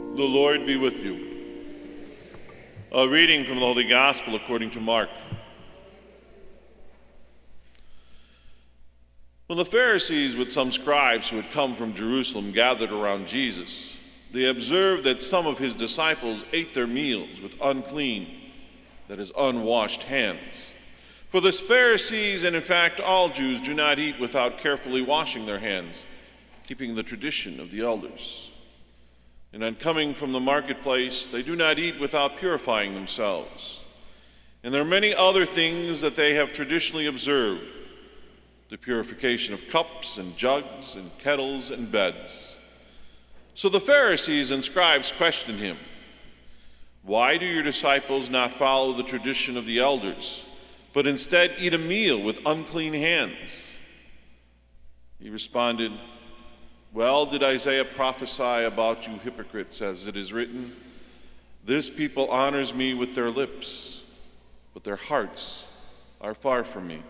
The Lord be with you. A reading from the Holy Gospel according to Mark. When the Pharisees with some scribes who had come from Jerusalem gathered around Jesus, they observed that some of his disciples ate their meals with unclean, that is, unwashed hands. For the Pharisees, and in fact all Jews, do not eat without carefully washing their hands, keeping the tradition of the elders. And on coming from the marketplace, they do not eat without purifying themselves. And there are many other things that they have traditionally observed: the purification of cups and jugs and kettles and beds. So the Pharisees and scribes questioned him, "Why do your disciples not follow the tradition of the elders, but instead eat a meal with unclean hands?" He responded, "Well did Isaiah prophesy about you hypocrites, as it is written, 'This people honors me with their lips, but their hearts are far from me.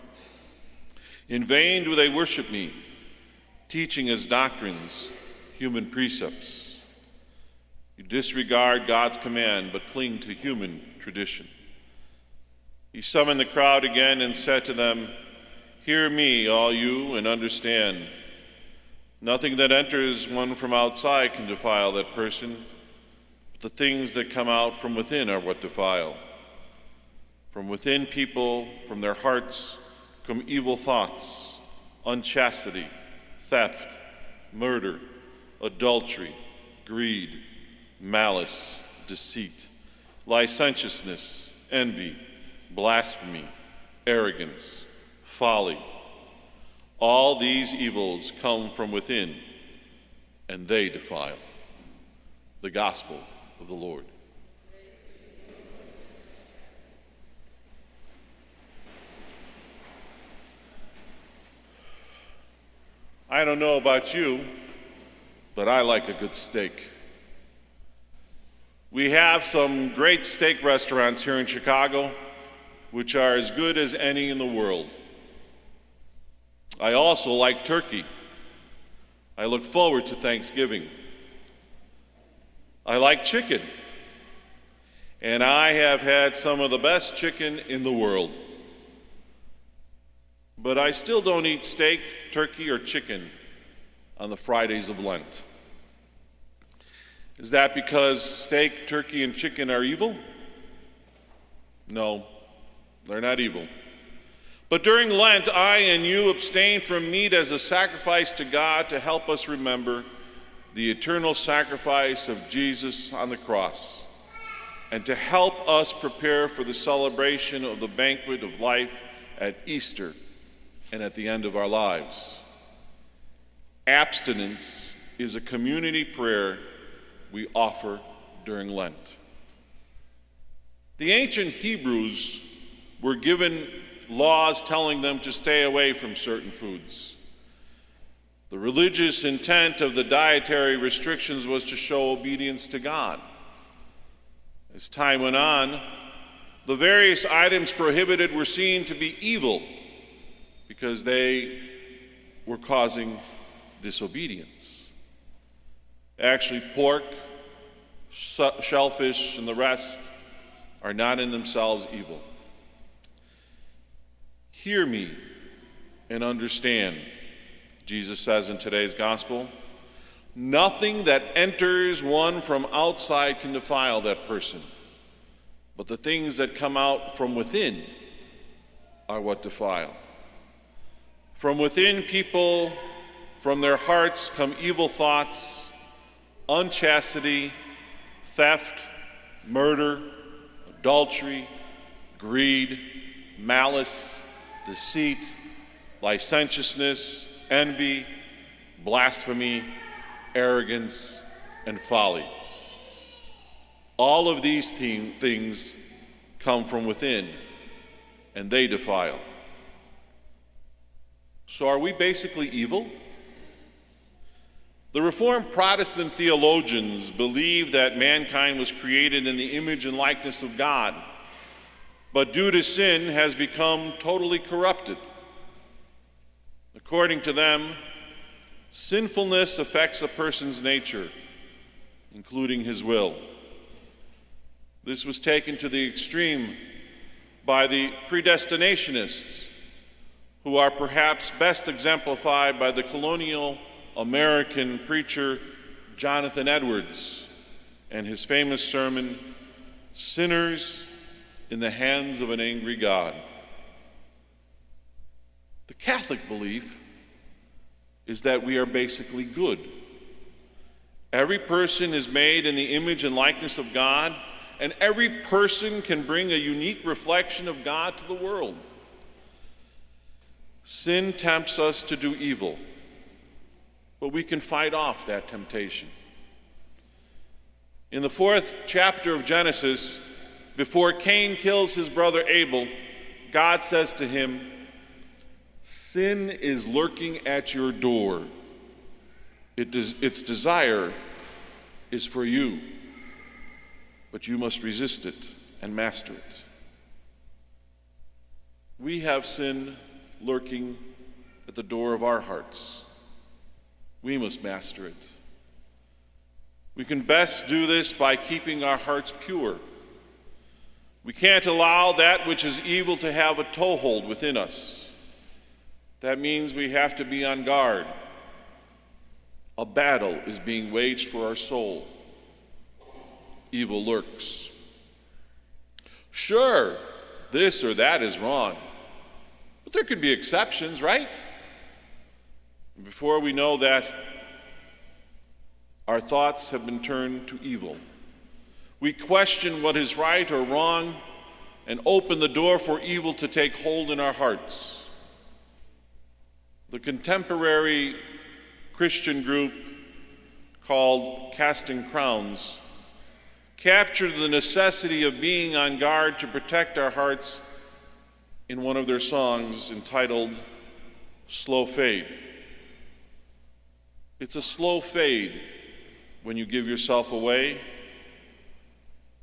In vain do they worship me, teaching as doctrines human precepts.' You disregard God's command, but cling to human tradition." He summoned the crowd again and said to them, "Hear me, all you, and understand. Nothing that enters one from outside can defile that person, but the things that come out from within are what defile. From within people, from their hearts, come evil thoughts, unchastity, theft, murder, adultery, greed, malice, deceit, licentiousness, envy, blasphemy, arrogance, folly. All these evils come from within, and they defile." The Gospel of the Lord. I don't know about you, but I like a good steak. We have some great steak restaurants here in Chicago, which are as good as any in the world. I also like turkey. I look forward to Thanksgiving. I like chicken, and I have had some of the best chicken in the world. But I still don't eat steak, turkey, or chicken on the Fridays of Lent. Is that because steak, turkey, and chicken are evil? No, they're not evil. But during Lent, I and you abstain from meat as a sacrifice to God to help us remember the eternal sacrifice of Jesus on the cross, and to help us prepare for the celebration of the banquet of life at Easter and at the end of our lives. Abstinence is a community prayer we offer during Lent. The ancient Hebrews were given laws telling them to stay away from certain foods. The religious intent of the dietary restrictions was to show obedience to God. As time went on, the various items prohibited were seen to be evil because they were causing disobedience. Actually, pork, shellfish, and the rest are not in themselves evil. "Hear me and understand," Jesus says in today's gospel. "Nothing that enters one from outside can defile that person, but the things that come out from within are what defile. From within people, from their hearts come evil thoughts, unchastity, theft, murder, adultery, greed, malice, deceit, licentiousness, envy, blasphemy, arrogance, and folly. All of these things come from within, and they defile." So are we basically evil? The Reformed Protestant theologians believe that mankind was created in the image and likeness of God, but due to sin has become totally corrupted. According to them, sinfulness affects a person's nature, including his will. This was taken to the extreme by the predestinationists, who are perhaps best exemplified by the colonial American preacher Jonathan Edwards and his famous sermon, "Sinners in the Hands of an Angry God." The Catholic belief is that we are basically good. Every person is made in the image and likeness of God, and every person can bring a unique reflection of God to the world. Sin tempts us to do evil, but we can fight off that temptation. In the 4th chapter of Genesis, before Cain kills his brother Abel, God says to him, "Sin is lurking at your door. Its desire is for you, but you must resist it and master it." We have sin lurking at the door of our hearts. We must master it. We can best do this by keeping our hearts pure. We can't allow that which is evil to have a toehold within us. That means we have to be on guard. A battle is being waged for our soul. Evil lurks. Sure, this or that is wrong, but there can be exceptions, right? And before we know that, our thoughts have been turned to evil. We question what is right or wrong and open the door for evil to take hold in our hearts. The contemporary Christian group called Casting Crowns captured the necessity of being on guard to protect our hearts in one of their songs entitled "Slow Fade." It's a slow fade when you give yourself away.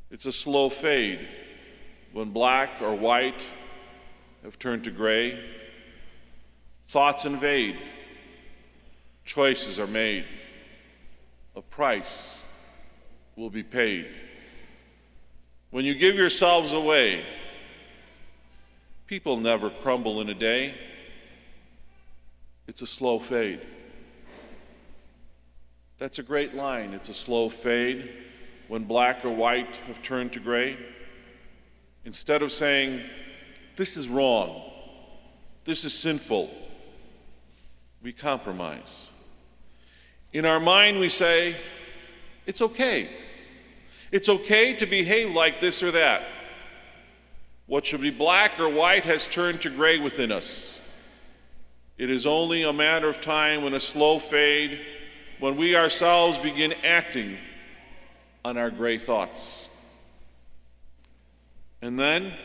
It's a slow fade when black or white have turned to gray. Thoughts invade. Choices are made. A price will be paid. When you give yourselves away, people never crumble in a day. It's a slow fade. That's a great line. It's a slow fade when black or white have turned to gray. Instead of saying, "This is wrong, this is sinful," we compromise. In our mind, we say, "It's okay. It's okay to behave like this or that." What should be black or white has turned to gray within us. It is only a matter of time when a slow fade, when we ourselves begin acting on our gray thoughts. And then,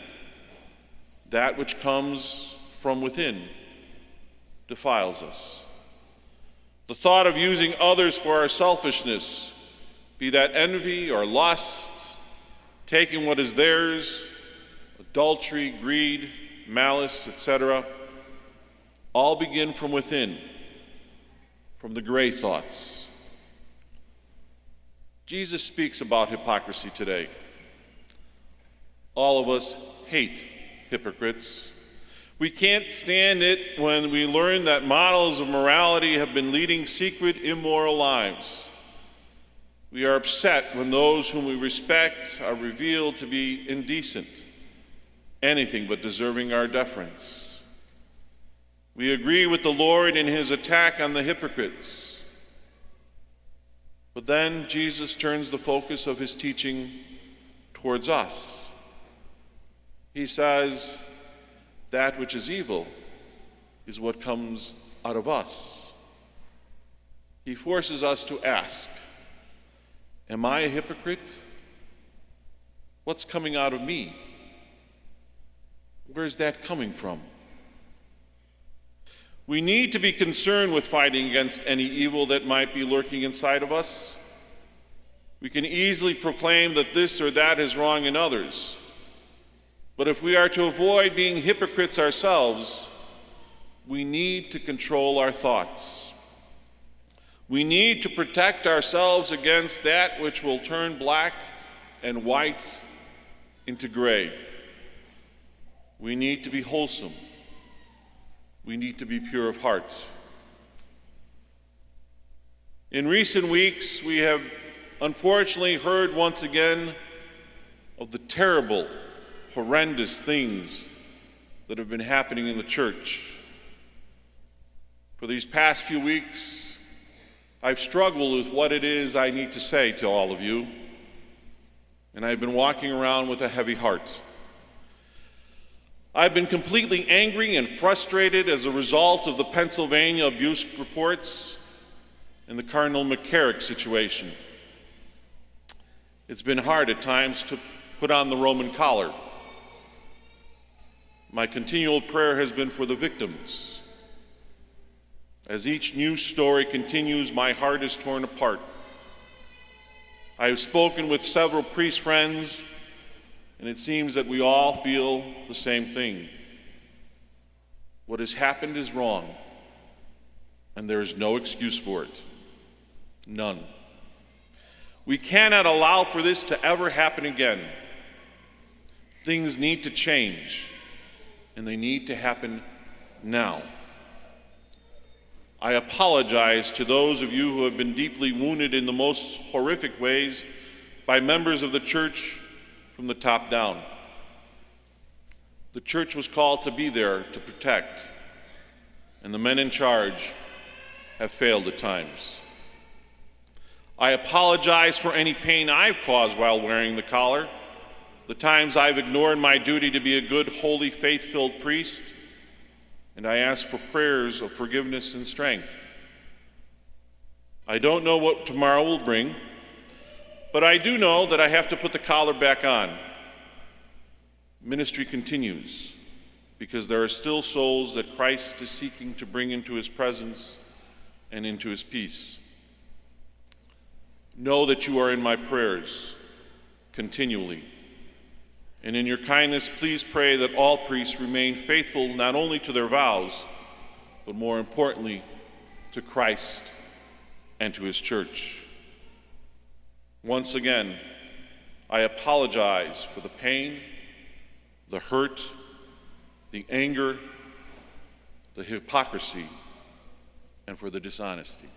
that which comes from within defiles us. The thought of using others for our selfishness, be that envy or lust, taking what is theirs, adultery, greed, malice, etc., all begin from within, from the gray thoughts. Jesus speaks about hypocrisy today. All of us hate hypocrites. We can't stand it when we learn that models of morality have been leading secret, immoral lives. We are upset when those whom we respect are revealed to be indecent, anything but deserving our deference. We agree with the Lord in his attack on the hypocrites. But then Jesus turns the focus of his teaching towards us. He says, that which is evil is what comes out of us. He forces us to ask, am I a hypocrite? What's coming out of me? Where's that coming from? We need to be concerned with fighting against any evil that might be lurking inside of us. We can easily proclaim that this or that is wrong in others. But if we are to avoid being hypocrites ourselves, we need to control our thoughts. We need to protect ourselves against that which will turn black and white into gray. We need to be wholesome. We need to be pure of heart. In recent weeks, we have unfortunately heard once again of the terrible, horrendous things that have been happening in the church. For these past few weeks, I've struggled with what it is I need to say to all of you, and I've been walking around with a heavy heart. I've been completely angry and frustrated as a result of the Pennsylvania abuse reports and the Cardinal McCarrick situation. It's been hard at times to put on the Roman collar. My continual prayer has been for the victims. As each news story continues, my heart is torn apart. I have spoken with several priest friends, and it seems that we all feel the same thing. What has happened is wrong, and there is no excuse for it. None. We cannot allow for this to ever happen again. Things need to change, and they need to happen now. I apologize to those of you who have been deeply wounded in the most horrific ways by members of the church from the top down. The church was called to be there to protect, and the men in charge have failed at times. I apologize for any pain I've caused while wearing the collar, the times I've ignored my duty to be a good, holy, faith-filled priest, and I ask for prayers of forgiveness and strength. I don't know what tomorrow will bring, but I do know that I have to put the collar back on. Ministry continues because there are still souls that Christ is seeking to bring into his presence and into his peace. Know that you are in my prayers continually. And in your kindness, please pray that all priests remain faithful not only to their vows, but more importantly, to Christ and to his church. Once again, I apologize for the pain, the hurt, the anger, the hypocrisy, and for the dishonesty.